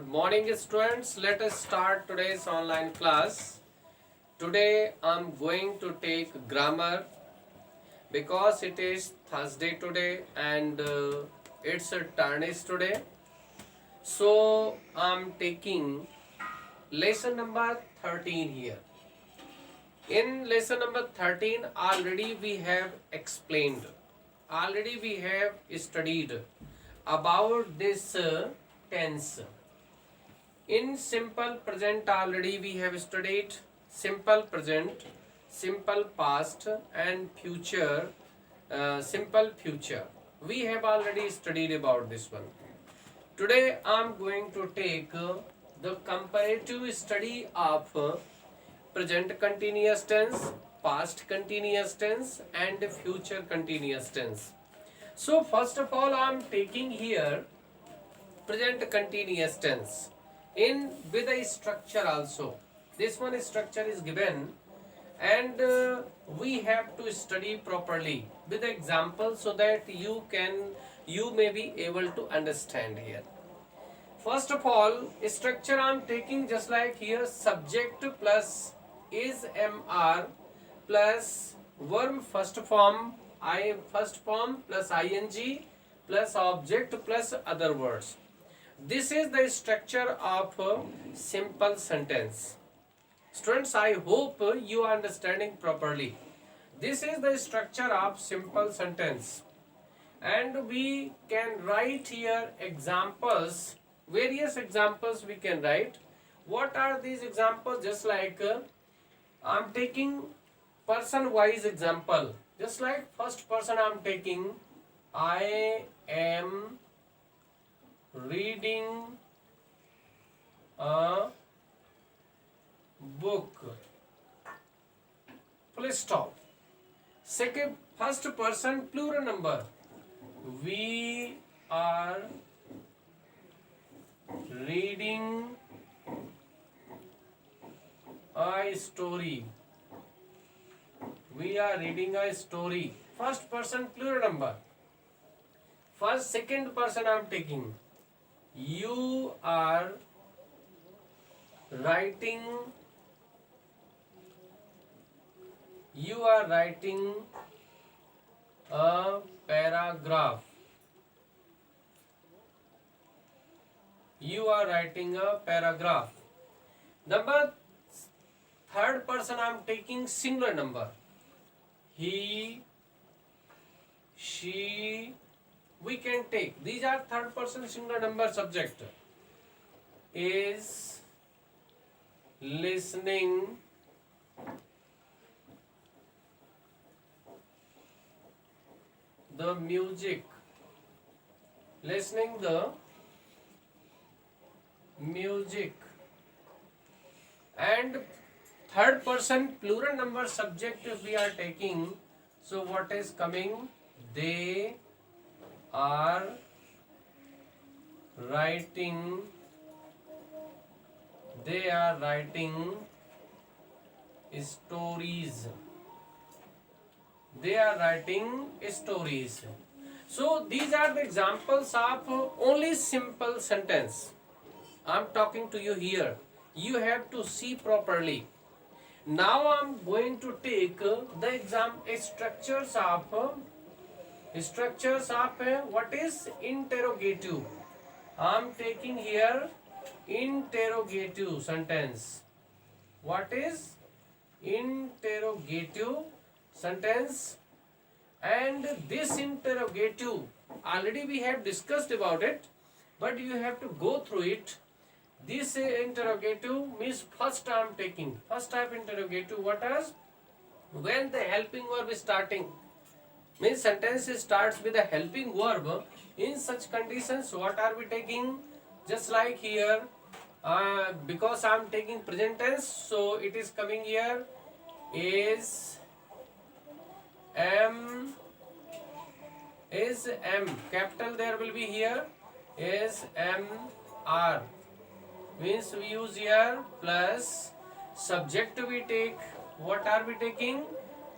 morning, students. Let us start today's online class. Today I'm going to take grammar because it is Thursday today and it's a Tarnish today. So I'm taking lesson number 13 here. In lesson number 13 already we have explained, already we have studied about this tense. In simple present already we have studied simple present, simple past and future, simple future. We have already studied about this one. Today I am going to take the comparative study of present continuous tense, past continuous tense and future continuous tense. So first of all I am taking here present continuous tense in with a structure also. This one structure is given and we have to study properly with examples so that you may be able to understand here. First of all, structure I am taking just like here, subject plus is mr plus verb first form plus ing plus object plus other words. This is the structure of a simple sentence. Students, I hope you are understanding properly. This is the structure of simple sentence. And we can write here examples, various examples we can write. What are these examples? Just like I'm taking person wise example. Just like first person I'm taking, I am reading a book. Full stop. Second, first person plural number. We are reading a story. We are reading a story. First person plural number. First, second person I am taking. You are writing a paragraph. You are writing a paragraph. Number third person I am taking singular number. He, she, we can take. These are third person singular number subject. Is listening the music. Listening the music. And third person plural number subject if we are taking, so what is coming? They are writing stories. They are writing stories. So these are the examples of only simple sentence. I'm talking to you here. You have to see properly. Now I'm going to take the structures of what is interrogative. I'm taking here interrogative sentence. What is interrogative sentence? And this interrogative already we have discussed about it, but you have to go through it. This interrogative means first I am taking first type interrogative. What is? When the helping verb is starting, means sentence starts with a helping verb. In such conditions, what are we taking? Just like here, because I am taking present tense, so it is coming here is M, capital there will be here is MR, means we use here plus subject we take. What are we taking?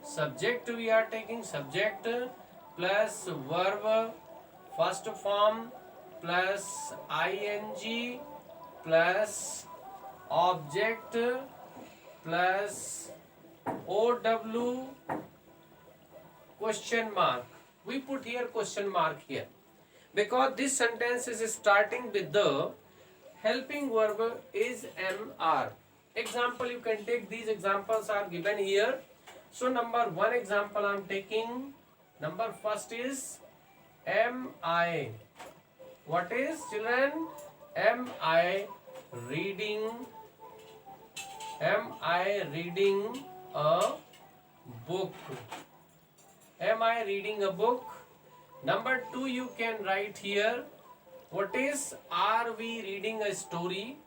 Subject we are taking subject plus verb first form plus ing plus object plus OW question mark. We put here question mark here because this sentence is starting with the helping verb is MR. Example, you can take these examples are given here. So number one example I am taking. Number first is MI. What is, children? MI reading. MI reading a book. Am I reading a book? Number two, you can write here. What is, are we reading a story?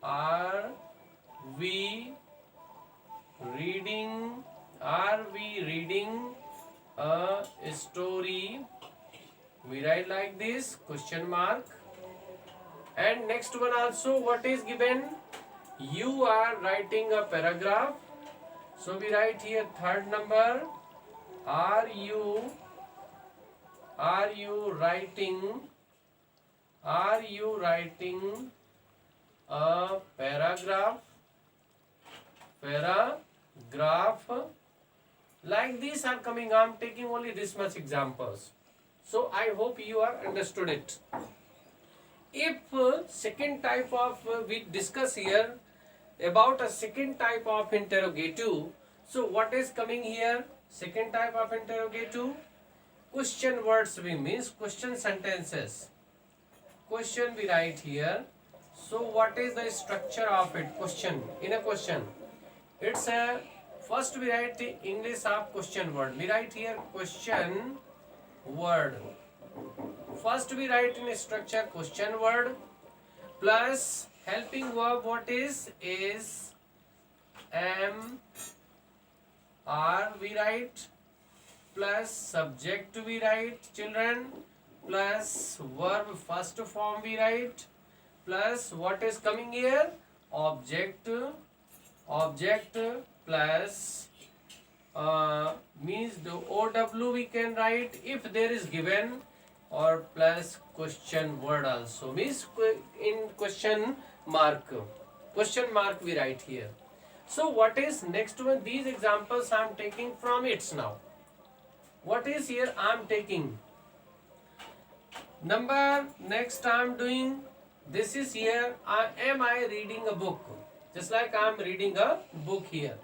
Are we reading a story? We write like this, question mark. And next one also, what is given? You are writing a paragraph. So we write here third number. Are you writing a paragraph? Like these are coming. I am taking only this much examples. So I hope you are understood it. If second type of we discuss here about a second type of interrogative. So what is coming here? Second type of interrogative, question words we means question sentences. Question we write here. So what is the structure of it? Question. In a question, it's a first we write the English of question word. We write here question word. First we write in a structure question word plus helping verb. What is am are we write plus subject we write, children, plus verb first form we write plus what is coming here, object plus means the OW we can write if there is given, or plus question word also means in question mark we write here. So what is next one? These examples I am taking from it now. What is here I am taking? Number next I am doing, this is here, am I reading a book? Just like I am reading a book here.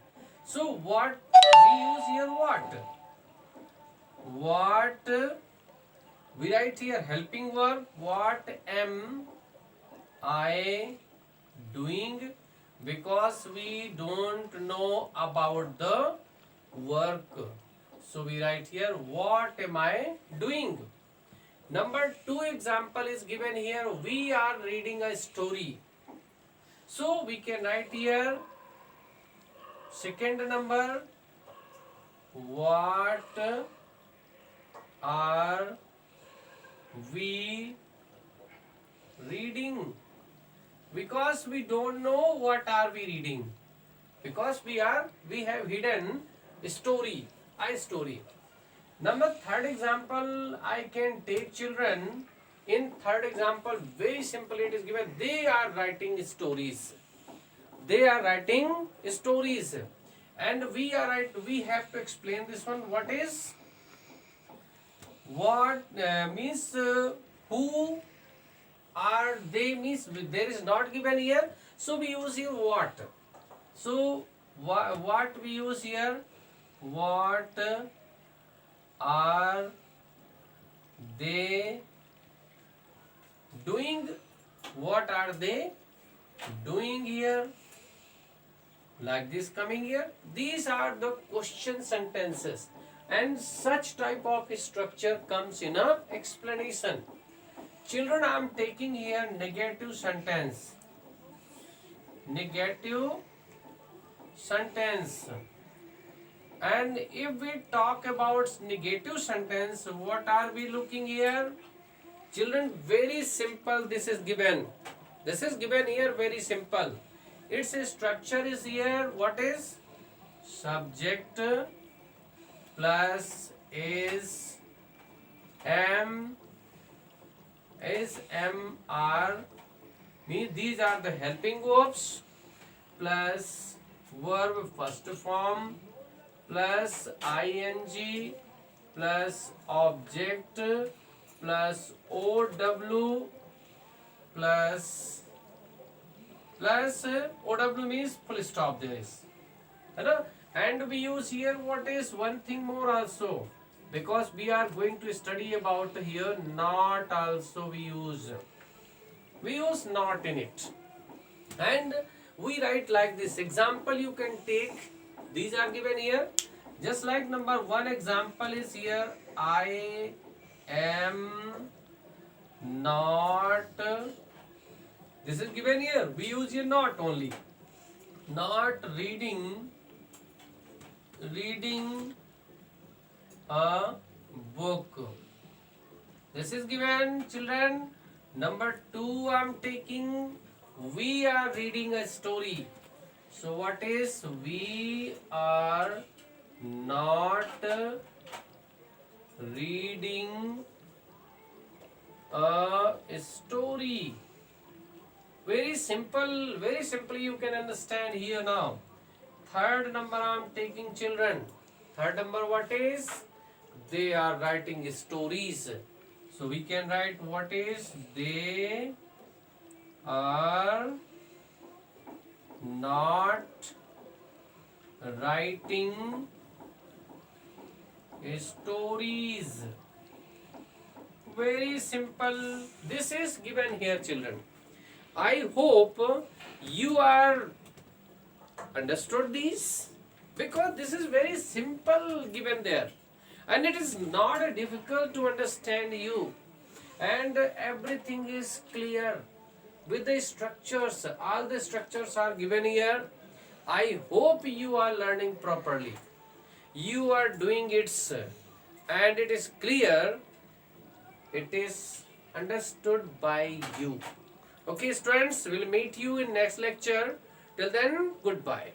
So what we use here, what we write here helping verb. What am I doing? Because we don't know about the work. So we write here, what am I doing? Number two example is given here, we are reading a story. So we can write here, second number, what are we reading? Because we don't know what are we reading. Because we have hidden story, a story. Number third example I can take, children. In third example, very simple it is given, they are writing stories. They are writing stories. And we have to explain this one. What is? What means who are they means there is not given here. So we use here what. So what we use here? What are they doing? What are they doing here? Like this coming here. These are the question sentences, and such type of structure comes in a explanation. Children, I am taking here negative sentence. Negative sentence. And if we talk about negative sentence, what are we looking here? Children, very simple this is given. This is given here very simple. Its structure is here. What is? Subject plus is MR means these are the helping verbs plus verb first form plus ing plus object plus OW plus OW means full stop there is. And we use here what is one thing more also, because we are going to study about here not also we use not in it, and we write like this. Example you can take, these are given here, just like number one example is here, I am not, this is given here, we use here not only, not reading a book. This is given, children. Number two, I'm taking, we are reading a story. So what is, we are not reading a story. Very simple, very simply you can understand here now. Third number I'm taking, children. Third number what is? They are writing stories. So we can write what is? They are not writing stories. Very simple. This is given here, children. I hope you are understood these, because this is very simple given there, and it is not difficult to understand you, and everything is clear with the structures. All the structures are given here. I hope you are learning properly, you are doing it, and it is clear, it is understood by you. Okay students, we'll meet you in next lecture. Till then, goodbye.